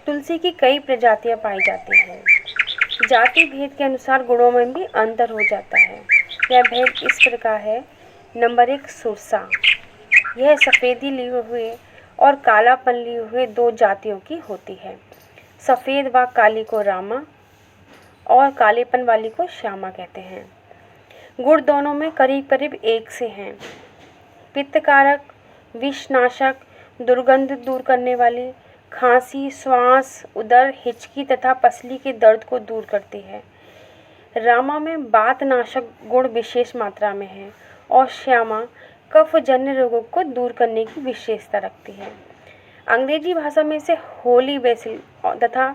तुलसी की कई प्रजातियां पाई जाती हैं। जाति भेद के अनुसार गुणों में भी अंतर हो जाता है। यह भेद इस प्रकार है। नंबर 1, सुरसा। यह सफ़ेदी लिए हुए और कालापन लिए हुए दो जातियों की होती है। सफ़ेद व काली को रामा और कालेपन वाली को श्यामा कहते हैं। गुण दोनों में करीब करीब एक से हैं। पित्तकारक, विषनाशक, दुर्गंध दूर करने वाली, खांसी, श्वास, उदर, हिचकी तथा पसली के दर्द को दूर करती है। रामा में वातनाशक गुण विशेष मात्रा में है और श्यामा कफजन्य रोगों को दूर करने की विशेषता रखती है। अंग्रेजी भाषा में इसे होली बेसिल तथा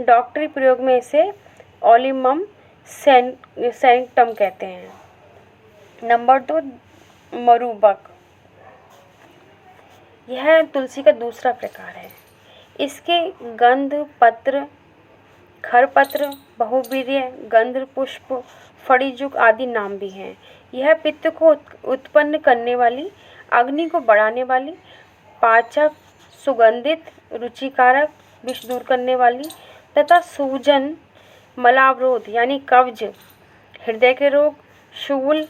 डॉक्टरी प्रयोग में इसे ओलिमम सैंक्टम कहते हैं। नंबर 2, मरुबक। यह तुलसी का दूसरा प्रकार है। इसके गंध पत्र, खरपत्र, बहुवीर्य, गंध पुष्प, फड़ीजुक आदि नाम भी हैं। यह पित्त को उत्पन्न करने वाली, अग्नि को बढ़ाने वाली, पाचक, सुगंधित, रुचिकारक, विष दूर करने वाली तथा सूजन, मलावरोध यानी कब्ज, हृदय के रोग, शूल,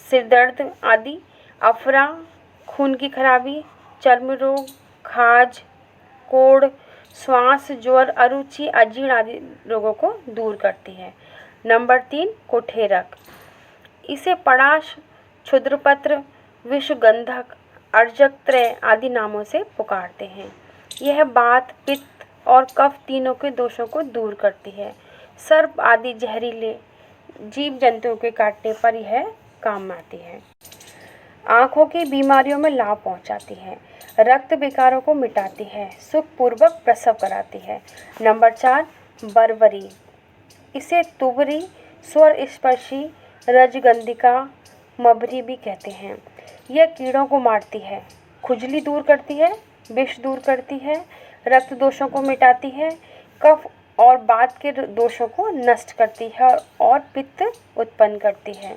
सिरदर्द आदि, अफरा, खून की खराबी, चर्म रोग, खाज, कोढ़, श्वास, ज्वर, अरुचि, अजीर्ण आदि रोगों को दूर करती है। नंबर 3, कुठेरक। इसे पड़ाश, क्षुद्रपत्र, विषगंधक, अर्जकत्रय आदि नामों से पुकारते हैं। यह वात, पित्त और कफ तीनों के दोषों को दूर करती है। सर्प आदि जहरीले जीव जंतुओं के काटने पर यह काम आती है। आँखों की बीमारियों में लाभ पहुँचाती है। रक्त विकारों को मिटाती है। सुखपूर्वक प्रसव कराती है। नंबर 4, बरबरी। इसे तुबरी, स्वर स्पर्शी, रजगंधिका, मबरी भी कहते हैं। यह कीड़ों को मारती है, खुजली दूर करती है, विष दूर करती है, रक्त दोषों को मिटाती है, कफ और वात के दोषों को नष्ट करती है और पित्त उत्पन्न करती है।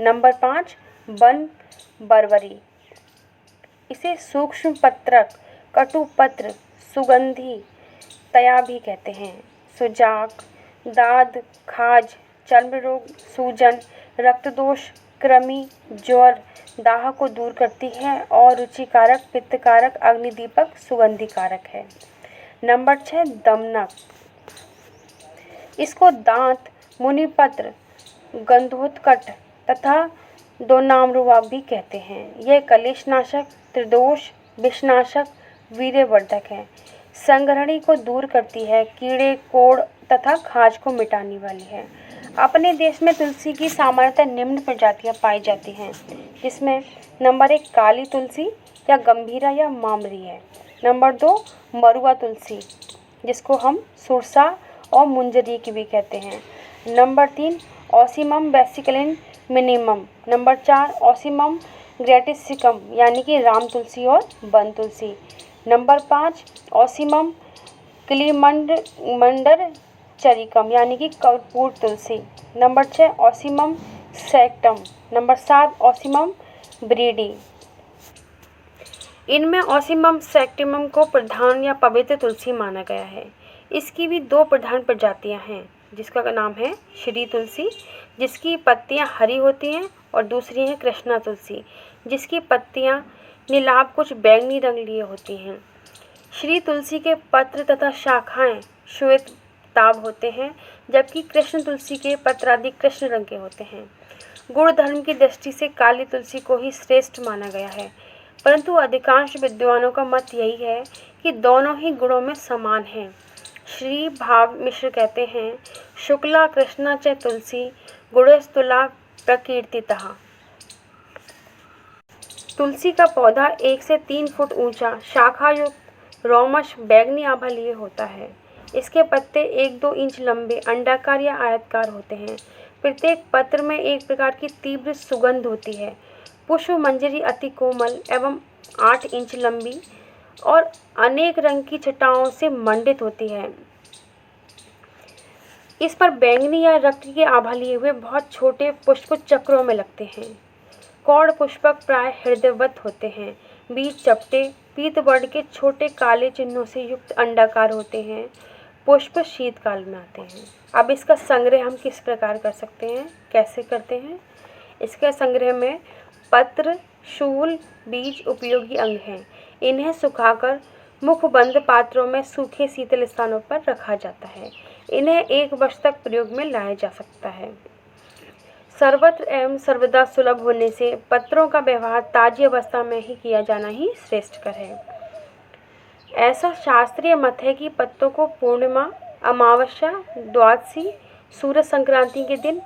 नंबर 5, वन बरबरी। इसे सूक्ष्म पत्रक, कटुपत्र, सुगंधी तया भी कहते हैं। सुजाक, दाद, खाज, चर्म रोग, सूजन, रक्तदोष, कृमि, ज्वर, दाह को दूर करती है और रुचिकारक, पित्तकारक, अग्निदीपक, सुगंधिकारक है। नंबर 6, दमनक। इसको दांत, मुनिपत्र, गंधोत्कट तथा दो नामरुआ भी कहते हैं। यह कलेशनाशक, त्रिदोष, विषनाशक, वीर्यवर्धक है। संग्रहणी को दूर करती है, कीड़े, कोढ़ तथा खाज को मिटाने वाली है। अपने देश में तुलसी की सामान्यतः निम्न प्रजातियां पाई जाती हैं, जिसमें नंबर 1, काली तुलसी या गंभीरा या मामरी है। नंबर 2, मरुआ तुलसी, जिसको हम सुरसा और मुंजरी की भी कहते हैं। नंबर 3, ओसिमम वेसिकलिन मिनिमम। नंबर 4, ओसिमम ग्रेटिसिकम यानी कि राम तुलसी और वन तुलसी। नंबर 5, ओसिमम क्लीमंडर चरिकम यानी कि कर्पूर तुलसी। Number 6, Ocimum sanctum. Number 7, Ocimum ब्रीडी। इनमें ओसिमम सैक्टिमम को प्रधान या पवित्र तुलसी माना गया है। इसकी भी 2 प्रधान प्रजातियां हैं, जिसका नाम है श्री तुलसी, जिसकी पत्तियां हरी होती हैं, और दूसरी है कृष्णा तुलसी, जिसकी पत्तियां नीलाभ कुछ बैंगनी रंग लिए होती हैं। श्री तुलसी के पत्र तथा शाखाएं श्वेत ताभ होते हैं, जबकि कृष्ण तुलसी के पत्रादि कृष्ण रंग के होते हैं। गुण धर्म की दृष्टि से काली तुलसी को ही श्रेष्ठ माना गया है, परंतु अधिकांश विद्वानों का मत यही है कि दोनों ही गुणों में समान हैं। श्री भाव मिश्र कहते हैं, शुक्ला कृष्णा च तुलसी गुणस्तुला प्रकीर्तितः। तुलसी का पौधा 1 से 3 फुट ऊंचा, शाखायुक्त, रोमश, बैंगनी आभा लिए होता है। इसके पत्ते 1-2 इंच लंबे, अंडाकार या आयतकार होते हैं। प्रत्येक पत्र में एक प्रकार की तीव्र सुगंध होती है। पुष्प मंजरी अति कोमल एवं 8 इंच लंबी और अनेक रंग की छटाओं से मंडित होती है। इस पर बैंगनी या रक्त की आभा लिए हुए बहुत छोटे पुष्प चक्रों में लगते हैं। कौड़ पुष्पक प्राय हृदयवत होते हैं, बीज चपटे, पीत वर्ण के छोटे काले चिन्हों से युक्त अंडाकार होते हैं। पुष्प शीतकाल में आते हैं। अब इसका संग्रह हम किस प्रकार कर सकते हैं, कैसे करते हैं? इसके संग्रह में पत्र, शूल, बीज उपयोगी अंग हैं। इन्हें सुखाकर मुखबंद पात्रों में सूखे शीतल स्थानों पर रखा जाता है। इन्हें 1 वर्ष तक प्रयोग में लाया जा सकता है। सर्वत्र एवं सर्वदा सुलभ होने से पत्रों का व्यवहार ताजी अवस्था में ही किया जाना ही श्रेष्ठकर है। ऐसा शास्त्रीय मत है कि पत्तों को पूर्णिमा, अमावस्या, द्वादशी, सूर्य संक्रांति के दिन,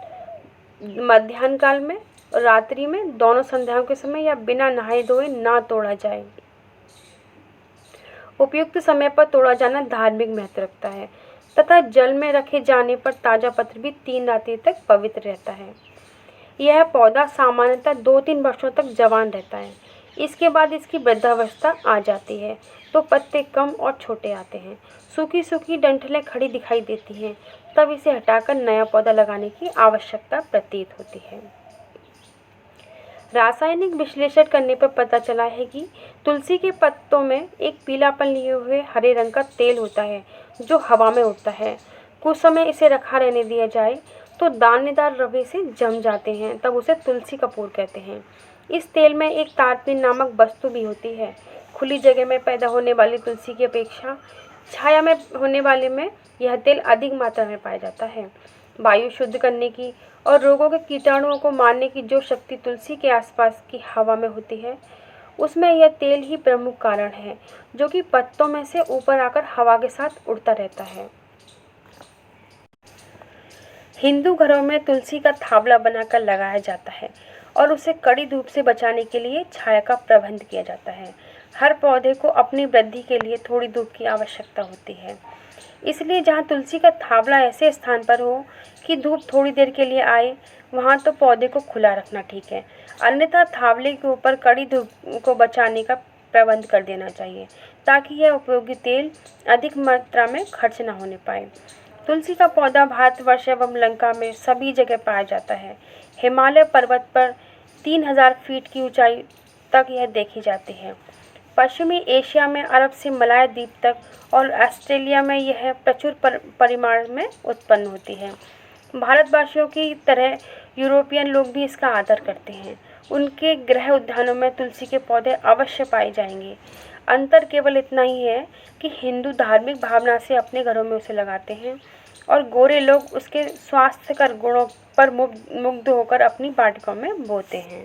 मध्याह्न काल में और रात्रि में दोनों संध्याओं के समय या बिना नहाए धोए ना तोड़ा जाए। उपयुक्त समय पर तोड़ा जाना धार्मिक महत्व रखता है तथा जल में रखे जाने पर ताजा पत्र भी 3 रात्रि तक पवित्र रहता है। यह पौधा सामान्यतः 2-3 वर्षों तक जवान रहता है। इसके बाद इसकी वृद्धावस्था आ जाती है तो पत्ते कम और छोटे आते हैं। सूखी सूखी डंठलें खड़ी दिखाई देती हैं, तब इसे हटाकर नया पौधा लगाने की आवश्यकता प्रतीत होती है। रासायनिक विश्लेषण करने पर पता चला है कि तुलसी के पत्तों में एक पीलापन लिए हुए हरे रंग का तेल होता है जो हवा में उड़ता है। कुछ समय इसे रखा रहने दिया जाए तो दानेदार रवे से जम जाते हैं, तब उसे तुलसी कपूर कहते हैं। इस तेल में एक तारपीन नामक वस्तु भी होती है। खुली जगह में पैदा होने वाली तुलसी की अपेक्षा छाया में होने वाले में यह तेल अधिक मात्रा में पाया जाता है। वायु शुद्ध करने की और रोगों के कीटाणुओं को मारने की जो शक्ति तुलसी के आसपास की हवा में होती है, उसमें यह तेल ही प्रमुख कारण है, जो कि पत्तों में से ऊपर आकर हवा के साथ उड़ता रहता है। हिंदू घरों में तुलसी का थावला बनाकर लगाया जाता है और उसे कड़ी धूप से बचाने के लिए छाया का प्रबंध किया जाता है। हर पौधे को अपनी वृद्धि के लिए थोड़ी धूप की आवश्यकता होती है, इसलिए जहाँ तुलसी का थावला ऐसे स्थान पर हो कि धूप थोड़ी देर के लिए आए, वहाँ तो पौधे को खुला रखना ठीक है, अन्यथा थावले के ऊपर कड़ी धूप को बचाने का प्रबंध कर देना चाहिए ताकि यह उपयोगी तेल अधिक मात्रा में खर्च न होने पाए। तुलसी का पौधा भारतवर्ष एवं लंका में सभी जगह पाया जाता है। हिमालय पर्वत पर 3000 फीट की ऊंचाई तक यह देखी जाती है। पश्चिमी एशिया में अरब से मलाय द्वीप तक और ऑस्ट्रेलिया में यह प्रचुर परिमाण में उत्पन्न होती है। भारतवासियों की तरह यूरोपियन लोग भी इसका आदर करते हैं। उनके गृह उद्यानों में तुलसी के पौधे अवश्य पाए जाएंगे। अंतर केवल इतना ही है कि हिंदू धार्मिक भावना से अपने घरों में उसे लगाते हैं और गोरे लोग उसके स्वास्थ्यकर गुणों पर मुग्ध होकर अपनी वाटिकाओं में बोते हैं।